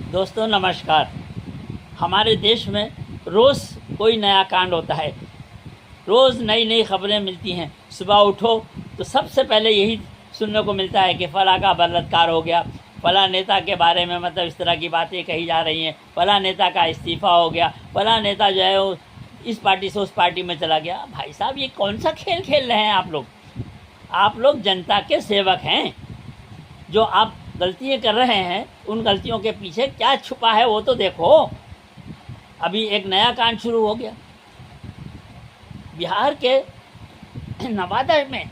दोस्तों नमस्कार। हमारे देश में रोज़ कोई नया कांड होता है, रोज़ नई नई खबरें मिलती हैं। सुबह उठो तो सबसे पहले यही सुनने को मिलता है कि फ़लाँ का बलात्कार हो गया, फ़लाँ नेता के बारे में मतलब इस तरह की बातें कही जा रही हैं, फ़लाँ नेता का इस्तीफ़ा हो गया, फ़लाँ नेता जो है वो इस पार्टी से उस पार्टी में चला गया। भाई साहब, ये कौन सा खेल खेल रहे हैं आप लोग? आप लोग जनता के सेवक हैं। जो आप गलतियाँ कर रहे हैं, उन गलतियों के पीछे क्या छुपा है वो तो देखो। अभी एक नया कांड शुरू हो गया। बिहार के नवादा में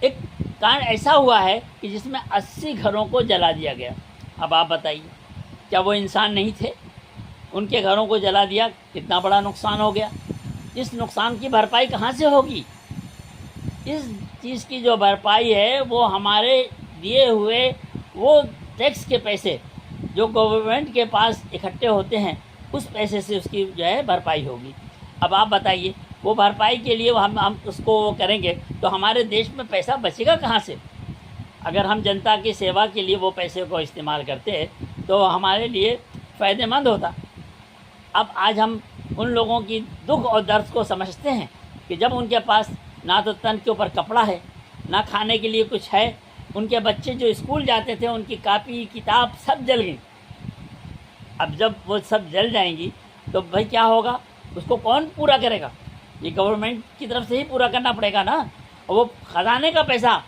एक कांड ऐसा हुआ है कि जिसमें 80 घरों को जला दिया गया। अब आप बताइए, क्या वो इंसान नहीं थे? उनके घरों को जला दिया, कितना बड़ा नुकसान हो गया। इस नुकसान की भरपाई कहाँ से होगी? इस चीज़ की जो भरपाई है वो हमारे दिए हुए वो टैक्स के पैसे जो गवर्नमेंट के पास इकट्ठे होते हैं, उस पैसे से उसकी जो है भरपाई होगी। अब आप बताइए, वो भरपाई के लिए हम उसको वो करेंगे तो हमारे देश में पैसा बचेगा कहाँ से? अगर हम जनता की सेवा के लिए वो पैसे को इस्तेमाल करते तो हमारे लिए फ़ायदेमंद होता। अब आज हम उन लोगों की दुख और दर्द को समझते हैं कि जब उनके पास ना तो तन के ऊपर कपड़ा है, ना खाने के लिए कुछ है। उनके बच्चे जो स्कूल जाते थे, उनकी कापी किताब सब जल गई। अब जब वो सब जल जाएंगी तो भाई क्या होगा? उसको कौन पूरा करेगा? ये गवर्नमेंट की तरफ से ही पूरा करना पड़ेगा ना। और वो ख़जाने का पैसा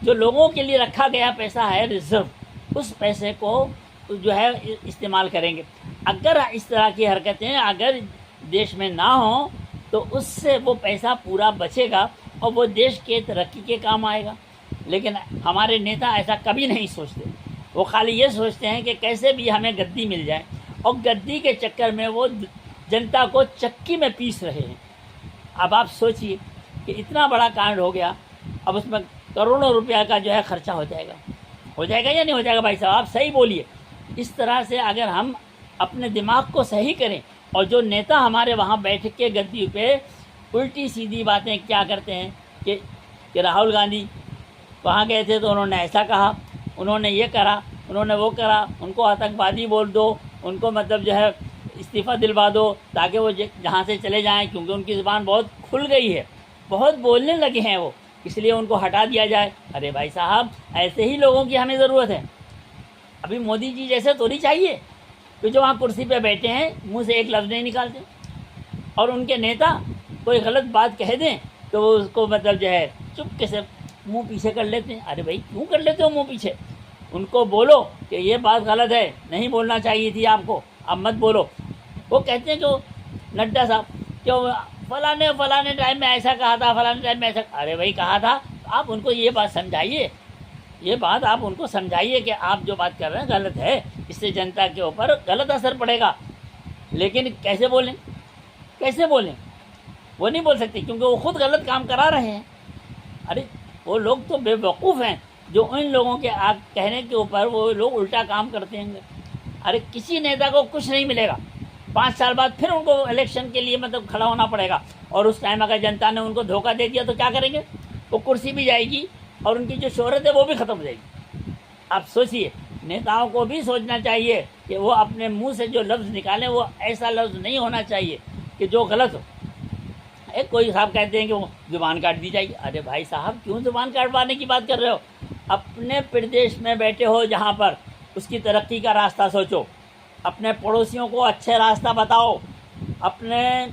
जो लोगों के लिए रखा गया पैसा है रिज़र्व, उस पैसे को जो है इस्तेमाल करेंगे। अगर इस तरह की हरकतें अगर देश में ना हो तो उससे वो पैसा पूरा बचेगा और वो देश के तरक्की के काम आएगा। लेकिन हमारे नेता ऐसा कभी नहीं सोचते। वो खाली ये सोचते हैं कि कैसे भी हमें गद्दी मिल जाए, और गद्दी के चक्कर में वो जनता को चक्की में पीस रहे हैं। अब आप सोचिए कि इतना बड़ा कांड हो गया, अब उसमें करोड़ों रुपया का जो है खर्चा हो जाएगा या नहीं हो जाएगा? भाई साहब, आप सही बोलिए। इस तरह से अगर हम अपने दिमाग को सही करें, और जो नेता हमारे वहाँ बैठ के गद्दी पे उल्टी सीधी बातें क्या करते हैं कि राहुल गांधी वहाँ गए थे तो उन्होंने ऐसा कहा, उन्होंने ये करा, उन्होंने वो करा, उनको आतंकवादी बोल दो, उनको मतलब जो है इस्तीफ़ा दिलवा दो ताकि वो जहाँ से चले जाएं, क्योंकि उनकी ज़ुबान बहुत खुल गई है, बहुत बोलने लगे हैं वो, इसलिए उनको हटा दिया जाए। अरे भाई साहब, ऐसे ही लोगों की हमें ज़रूरत है। अभी मोदी जी जैसे तो नहीं चाहिए कि जो वहाँ कुर्सी पे बैठे हैं मुँह से एक लफ्ज़ नहीं निकालते, और उनके नेता कोई गलत बात कह दें तो वो उसको मतलब जो है चुपके से मुंह पीछे कर लेते हैं। अरे भाई, क्यों कर लेते हो मुंह पीछे? उनको बोलो कि ये बात गलत है, नहीं बोलना चाहिए थी आपको, अब मत बोलो। वो कहते हैं जो नड्डा साहब, क्यों फलाने टाइम में ऐसा कहा था, फलाने टाइम में ऐसा। अरे भाई, कहा था, आप उनको ये बात समझाइए, ये बात आप उनको समझाइए कि आप जो बात कर रहे हैं गलत है, इससे जनता के ऊपर गलत असर पड़ेगा। लेकिन कैसे बोलें? वो नहीं बोल सकते, क्योंकि वो खुद गलत काम करा रहे हैं। अरे वो लोग तो बेवकूफ़ हैं जो उन लोगों के कहने के ऊपर वो लोग उल्टा काम करते हैं। अरे किसी नेता को कुछ नहीं मिलेगा, 5 साल बाद फिर उनको इलेक्शन के लिए मतलब खड़ा होना पड़ेगा, और उस टाइम अगर जनता ने उनको धोखा दे दिया तो क्या करेंगे? वो कुर्सी भी जाएगी और उनकी जो शोहरत है वो भी ख़त्म हो जाएगी। आप सोचिए, नेताओं को भी सोचना चाहिए कि वो अपने मुँह से जो लफ्ज़ निकालें वो ऐसा लफ्ज़ नहीं होना चाहिए कि जो गलत हो। एक कोई साहब कहते हैं कि वो ज़ुबान काट दी जाएगी। अरे भाई साहब, क्यों ज़ुबान काटवाने की बात कर रहे हो? अपने प्रदेश में बैठे हो जहाँ पर, उसकी तरक्की का रास्ता सोचो, अपने पड़ोसियों को अच्छे रास्ता बताओ, अपने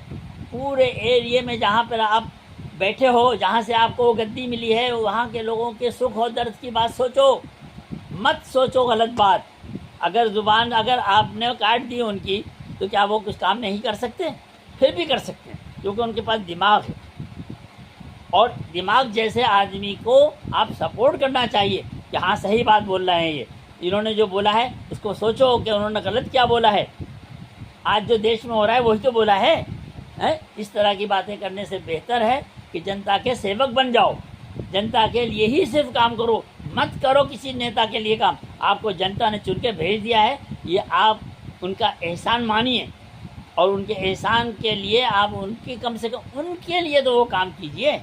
पूरे एरिए में जहाँ पर आप बैठे हो, जहाँ से आपको गद्दी मिली है, वहाँ के लोगों के सुख और दर्द की बात सोचो, मत सोचो गलत बात। अगर ज़ुबान अगर आपने काट दी उनकी तो क्या वो कुछ काम नहीं कर सकते? फिर भी कर सकते हैं, क्योंकि उनके पास दिमाग है, और दिमाग जैसे आदमी को आप सपोर्ट करना चाहिए कि हाँ, सही बात बोल रहे हैं ये, इन्होंने जो बोला है उसको सोचो कि उन्होंने गलत क्या बोला है। आज जो देश में हो रहा है वही तो बोला है। इस तरह की बातें करने से बेहतर है कि जनता के सेवक बन जाओ, जनता के लिए ही सिर्फ काम करो, मत करो किसी नेता के लिए काम। आपको जनता ने चुन के भेज दिया है, ये आप उनका एहसान मानिए, और उनके एहसान के लिए आप उनकी कम से कम उनके लिए तो वो काम कीजिए,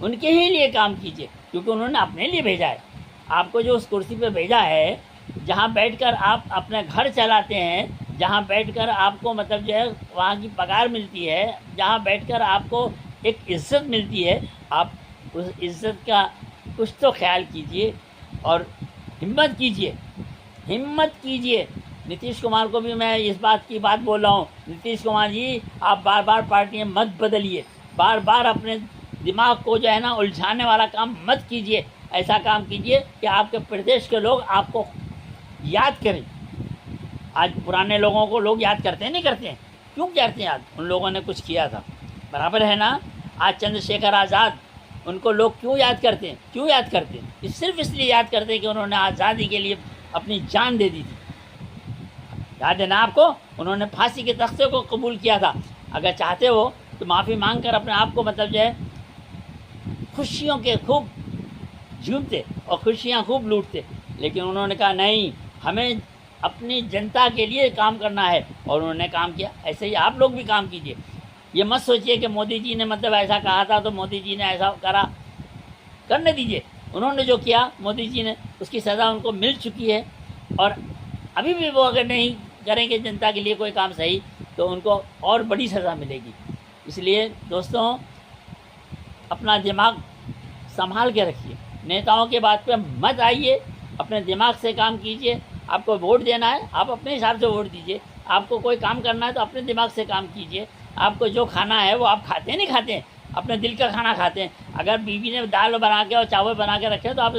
उनके ही लिए काम कीजिए, क्योंकि उन्होंने अपने लिए भेजा है। आपको जो उस कुर्सी पे भेजा है जहाँ बैठकर आप अपना घर चलाते हैं, जहाँ बैठकर आपको मतलब जो है वहाँ की पगार मिलती है, जहाँ बैठकर आपको एक इज़्ज़त मिलती है, आप उस इज़्ज़त का कुछ तो ख्याल कीजिए और हिम्मत कीजिए, हिम्मत कीजिए। नीतीश कुमार को भी मैं इस बात की बात बोल रहा हूँ, नीतीश कुमार जी आप बार बार पार्टियाँ मत बदलिए, बार बार अपने दिमाग को जो है ना उलझाने वाला काम मत कीजिए। ऐसा काम कीजिए कि आपके प्रदेश के लोग आपको याद करें। आज पुराने लोगों को लोग याद करते हैं, नहीं करते हैं? क्यों करते हैं याद? उन लोगों ने कुछ किया था, बराबर है ना। आज चंद्रशेखर आज़ाद, उनको लोग क्यों याद करते हैं? क्यों याद करते हैं? ये सिर्फ इसलिए याद करते हैं कि उन्होंने आज़ादी के लिए अपनी जान दे दी थी। याद है ना आपको? उन्होंने फांसी के तख्ते को कबूल किया था। अगर चाहते हो तो माफ़ी मांग कर अपने आप को मतलब जो है खुशियों के खूब झूमते और खुशियाँ खूब लूटते, लेकिन उन्होंने कहा नहीं, हमें अपनी जनता के लिए काम करना है, और उन्होंने काम किया। ऐसे ही आप लोग भी काम कीजिए। ये मत सोचिए कि मोदी जी ने मतलब ऐसा कहा था तो मोदी जी ने ऐसा करा, करने दीजिए। उन्होंने जो किया मोदी जी ने, उसकी सज़ा उनको मिल चुकी है, और अभी भी वो अगर नहीं करेंगे जनता के लिए कोई काम सही तो उनको और बड़ी सज़ा मिलेगी। इसलिए दोस्तों अपना दिमाग संभाल के रखिए, नेताओं के बात पे मत आइए, अपने दिमाग से काम कीजिए। आपको वोट देना है, आप अपने हिसाब से वोट दीजिए। आपको कोई काम करना है तो अपने दिमाग से काम कीजिए। आपको जो खाना है वो आप खाते नहीं खाते हैं, अपने दिल का खाना खाते हैं। अगर बीवी ने दाल बना के और चावल बना के रखे तो आप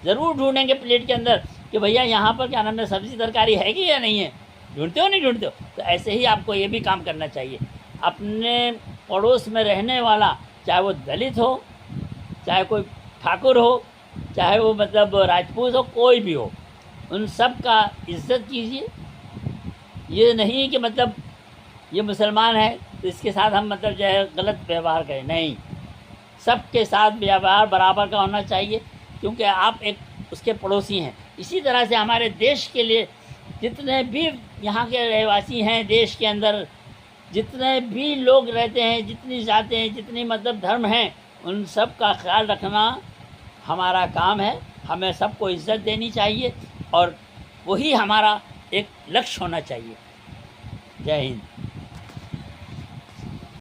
ज़रूर ढूंढेंगे प्लेट के अंदर कि भैया यहाँ पर क्या नाम है सब्ज़ी तरकारी है कि या नहीं है। ढूंढते हो नहीं ढूंढते हो? तो ऐसे ही आपको ये भी काम करना चाहिए। अपने पड़ोस में रहने वाला, चाहे वो दलित हो, चाहे कोई ठाकुर हो, चाहे वो मतलब राजपूत हो, कोई भी हो, उन सब का इज़्ज़त कीजिए। ये नहीं कि मतलब ये मुसलमान है तो इसके साथ हम मतलब जो है गलत व्यवहार करें, नहीं, सबके साथ व्यवहार बराबर का होना चाहिए, क्योंकि आप एक उसके पड़ोसी हैं। इसी तरह से हमारे देश के लिए जितने भी यहाँ के रहवासी हैं, देश के अंदर जितने भी लोग रहते हैं, जितनी जातें हैं, जितनी मतलब धर्म हैं, उन सब का ख्याल रखना हमारा काम है। हमें सबको इज़्ज़त देनी चाहिए और वही हमारा एक लक्ष्य होना चाहिए। जय हिंद।